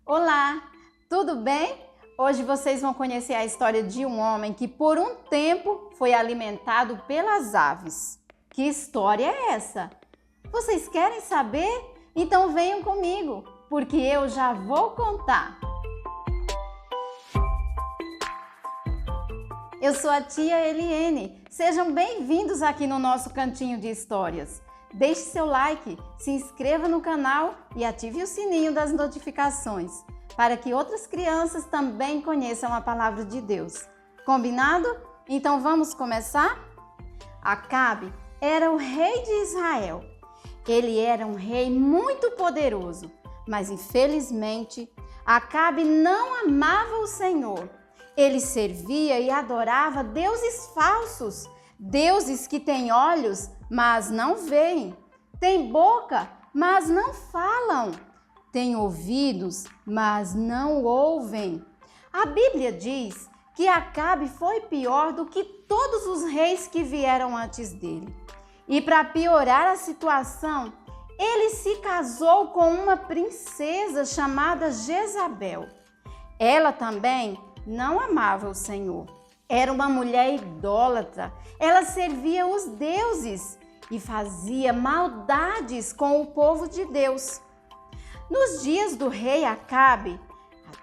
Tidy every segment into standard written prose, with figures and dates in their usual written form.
Olá, tudo bem? Hoje vocês vão conhecer a história de um homem que por um tempo foi alimentado pelas aves. Que história é essa? Vocês querem saber? Então venham comigo, porque eu já vou contar. Eu sou a tia Eliene. Sejam bem-vindos aqui no nosso cantinho de histórias. Deixe seu like, se inscreva no canal e ative o sininho das notificações, para que outras crianças também conheçam a palavra de Deus. Combinado? Então vamos começar? Acabe era o rei de Israel. Ele era um rei muito poderoso, mas infelizmente Acabe não amava o Senhor. Ele servia e adorava deuses falsos, deuses que têm olhos, mas não veem, têm boca, mas não falam, têm ouvidos, mas não ouvem. A Bíblia diz que Acabe foi pior do que todos os reis que vieram antes dele. E para piorar a situação, ele se casou com uma princesa chamada Jezabel. Ela também não amava o Senhor. Era uma mulher idólatra. Ela servia os deuses e fazia maldades com o povo de Deus. Nos dias do rei Acabe,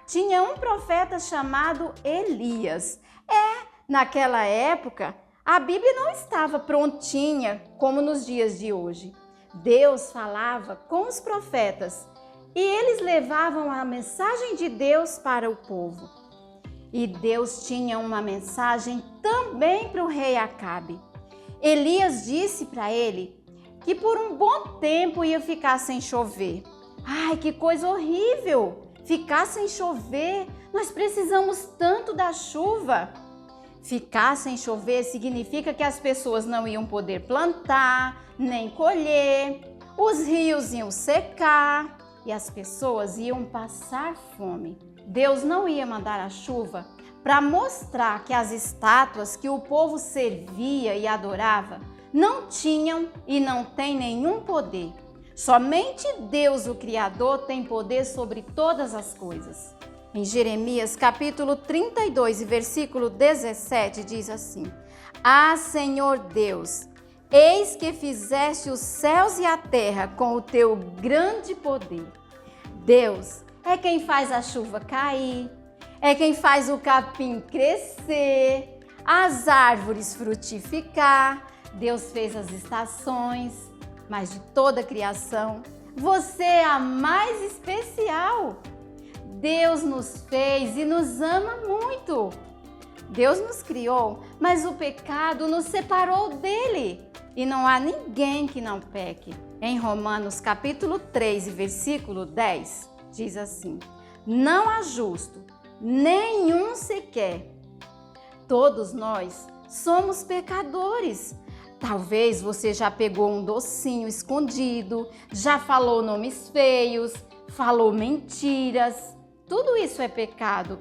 tinha um profeta chamado Elias. Naquela época, a Bíblia não estava prontinha como nos dias de hoje. Deus falava com os profetas e eles levavam a mensagem de Deus para o povo. E Deus tinha uma mensagem também para o rei Acabe. Elias disse para ele que por um bom tempo ia ficar sem chover. Ai, que coisa horrível! Ficar sem chover, nós precisamos tanto da chuva. Ficar sem chover significa que as pessoas não iam poder plantar, nem colher, os rios iam secar e as pessoas iam passar fome. Deus não ia mandar a chuva para mostrar que as estátuas que o povo servia e adorava não tinham e não têm nenhum poder. Somente Deus, o Criador, tem poder sobre todas as coisas. Em Jeremias capítulo 32 e versículo 17 diz assim: Ah, Senhor Deus, eis que fizeste os céus e a terra com o teu grande poder. Deus é quem faz a chuva cair, é quem faz o capim crescer, as árvores frutificar. Deus fez as estações, mas de toda a criação, você é a mais especial. Deus nos fez e nos ama muito. Deus nos criou, mas o pecado nos separou dele. E não há ninguém que não peque. Em Romanos capítulo 3 e versículo 10, diz assim: Não há justo, nenhum sequer. Todos nós somos pecadores. Talvez você já pegou um docinho escondido, já falou nomes feios, falou mentiras. Tudo isso é pecado.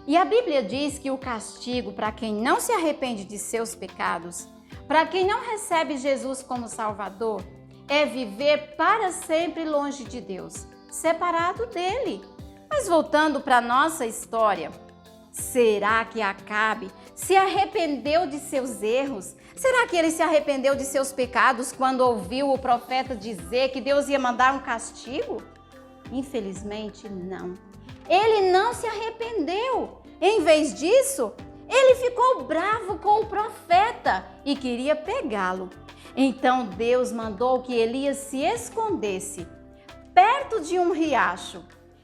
E a Bíblia diz que o castigo para quem não se arrepende de seus pecados, para quem não recebe Jesus como Salvador, é viver para sempre longe de Deus, separado dele. Mas voltando para a nossa história, será que Acabe se arrependeu de seus erros? Será que ele se arrependeu de seus pecados quando ouviu o profeta dizer que Deus ia mandar um castigo? Infelizmente, não. Ele não se arrependeu. Em vez disso, ele ficou bravo com o profeta e queria pegá-lo. Então Deus mandou que Elias se escondesse perto de um riacho.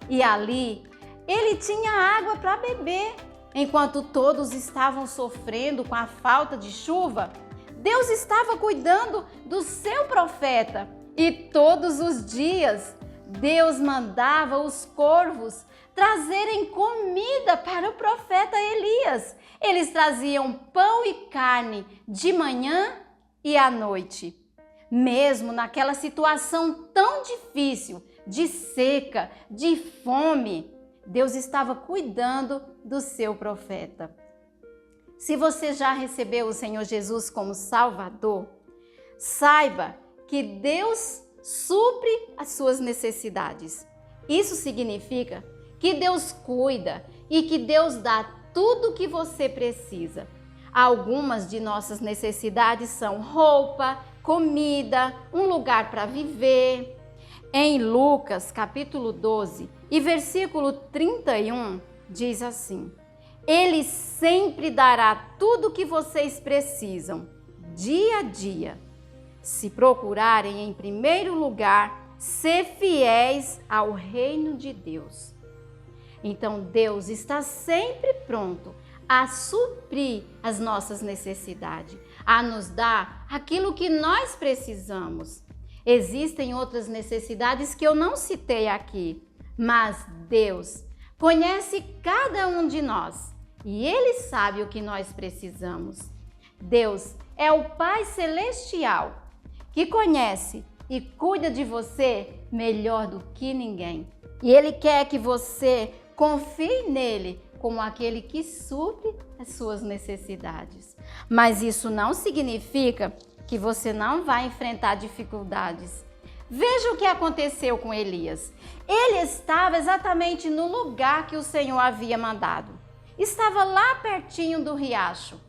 E ali ele tinha água para beber. Enquanto todos estavam sofrendo com a falta de chuva, Deus estava cuidando do seu profeta. E todos os dias, Deus mandava os corvos trazerem comida para o profeta Elias. Eles traziam pão e carne de manhã e à noite. Mesmo naquela situação tão difícil, de seca, de fome, Deus estava cuidando do seu profeta. Se você já recebeu o Senhor Jesus como Salvador, saiba que Deus supre as suas necessidades. Isso significa que Deus cuida e que Deus dá tudo o que você precisa. Algumas de nossas necessidades são roupa, comida, um lugar para viver. Em Lucas, capítulo 12 e versículo 31, diz assim: Ele sempre dará tudo o que vocês precisam, dia a dia, se procurarem em primeiro lugar ser fiéis ao reino de Deus. Então Deus está sempre pronto a suprir as nossas necessidades, a nos dar aquilo que nós precisamos. Existem outras necessidades que eu não citei aqui, mas Deus conhece cada um de nós e Ele sabe o que nós precisamos. Deus é o Pai Celestial que conhece e cuida de você melhor do que ninguém. E Ele quer que você confie nele como aquele que supre as suas necessidades. Mas isso não significa que você não vai enfrentar dificuldades. Veja o que aconteceu com Elias. Ele estava exatamente no lugar que o Senhor havia mandado. Estava lá pertinho do riacho.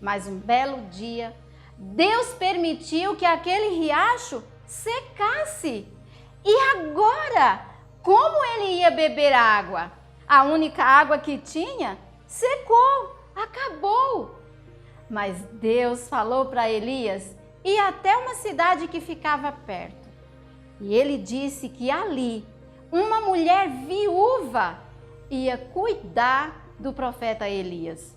Mas um belo dia, Deus permitiu que aquele riacho secasse. E agora, como ele ia beber água? A única água que tinha secou, acabou. Mas Deus falou para Elias ir até uma cidade que ficava perto. E ele disse que ali uma mulher viúva ia cuidar do profeta Elias.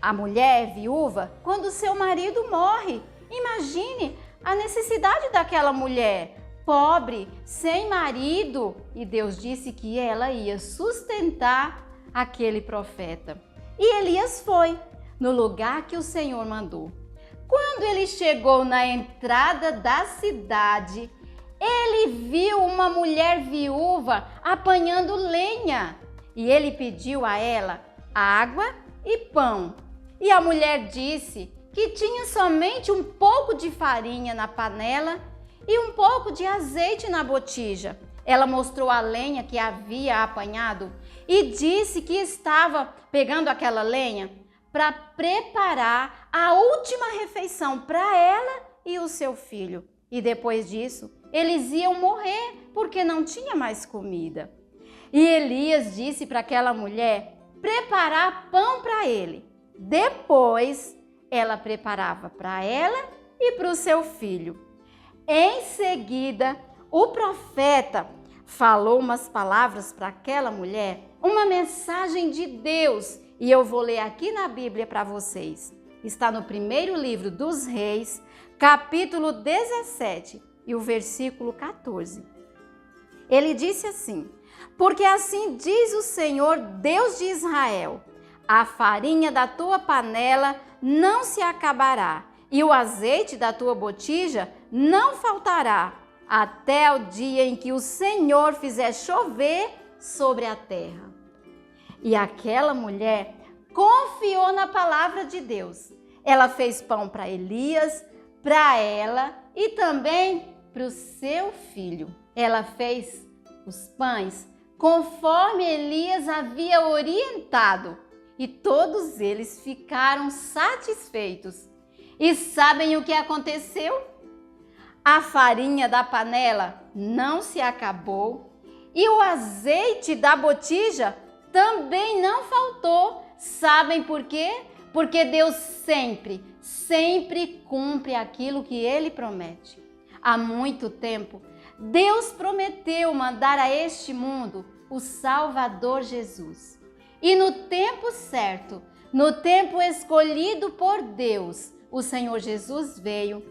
A mulher viúva, quando seu marido morre, imagine a necessidade daquela mulher, pobre, sem marido, e Deus disse que ela ia sustentar aquele profeta. E Elias foi no lugar que o Senhor mandou. Quando ele chegou na entrada da cidade, ele viu uma mulher viúva apanhando lenha e ele pediu a ela água e pão. E a mulher disse que tinha somente um pouco de farinha na panela e um pouco de azeite na botija. Ela mostrou a lenha que havia apanhado e disse que estava pegando aquela lenha para preparar a última refeição para ela e o seu filho. E depois disso, eles iam morrer porque não tinha mais comida. E Elias disse para aquela mulher preparar pão para ele. Depois, ela preparava para ela e para o seu filho. Em seguida, o profeta falou umas palavras para aquela mulher, uma mensagem de Deus. E eu vou ler aqui na Bíblia para vocês. Está no primeiro livro dos Reis, capítulo 17 e o versículo 14. Ele disse assim: Porque assim diz o Senhor, Deus de Israel, a farinha da tua panela não se acabará e o azeite da tua botija não faltará, até o dia em que o Senhor fizer chover sobre a terra. E aquela mulher confiou na palavra de Deus. Ela fez pão para Elias, para ela e também para o seu filho. Ela fez os pães conforme Elias havia orientado e todos eles ficaram satisfeitos. E sabem o que aconteceu? A farinha da panela não se acabou e o azeite da botija também não faltou. Sabem por quê? Porque Deus sempre cumpre aquilo que Ele promete. Há muito tempo, Deus prometeu mandar a este mundo o Salvador Jesus. E no tempo certo, no tempo escolhido por Deus, o Senhor Jesus veio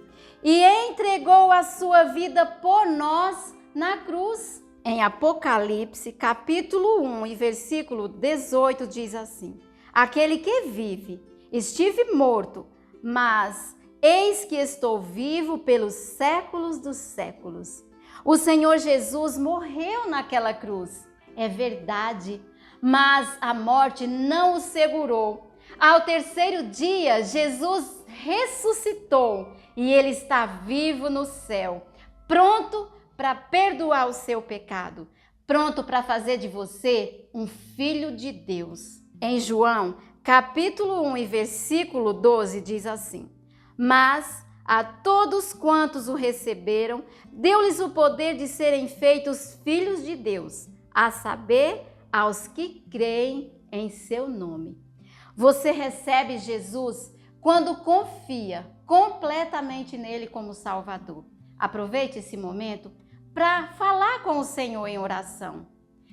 e entregou a sua vida por nós na cruz. Em Apocalipse, capítulo 1 e versículo 18, diz assim: Aquele que vive, estive morto, mas eis que estou vivo pelos séculos dos séculos. O Senhor Jesus morreu naquela cruz, é verdade, mas a morte não o segurou. Ao terceiro dia, Jesus ressuscitou e ele está vivo no céu, pronto para perdoar o seu pecado, pronto para fazer de você um filho de Deus. Em João, capítulo 1 e versículo 12 diz assim: Mas a todos quantos o receberam, deu-lhes o poder de serem feitos filhos de Deus, a saber, aos que creem em seu nome. Você recebe Jesus quando confia completamente nele como Salvador. Aproveite esse momento para falar com o Senhor em oração,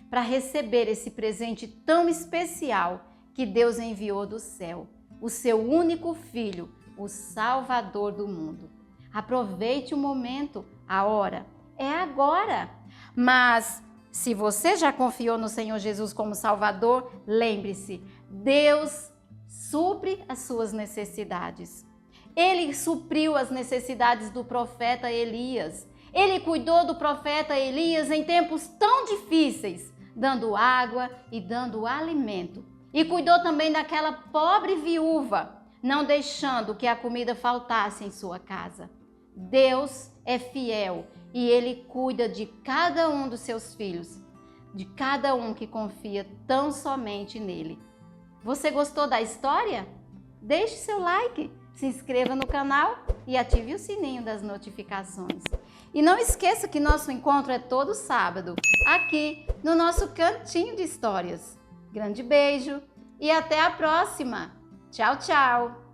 para receber esse presente tão especial que Deus enviou do céu, o seu único Filho, o Salvador do mundo. Aproveite o momento, a hora é agora. Mas se você já confiou no Senhor Jesus como Salvador, lembre-se, Deus supre as suas necessidades. Ele supriu as necessidades do profeta Elias. Ele cuidou do profeta Elias em tempos tão difíceis, dando água e dando alimento. E cuidou também daquela pobre viúva, não deixando que a comida faltasse em sua casa. Deus é fiel e Ele cuida de cada um dos seus filhos, de cada um que confia tão somente nele. Você gostou da história? Deixe seu like, se inscreva no canal e ative o sininho das notificações. E não esqueça que nosso encontro é todo sábado, aqui no nosso Cantinho de Histórias. Grande beijo e até a próxima! Tchau, tchau!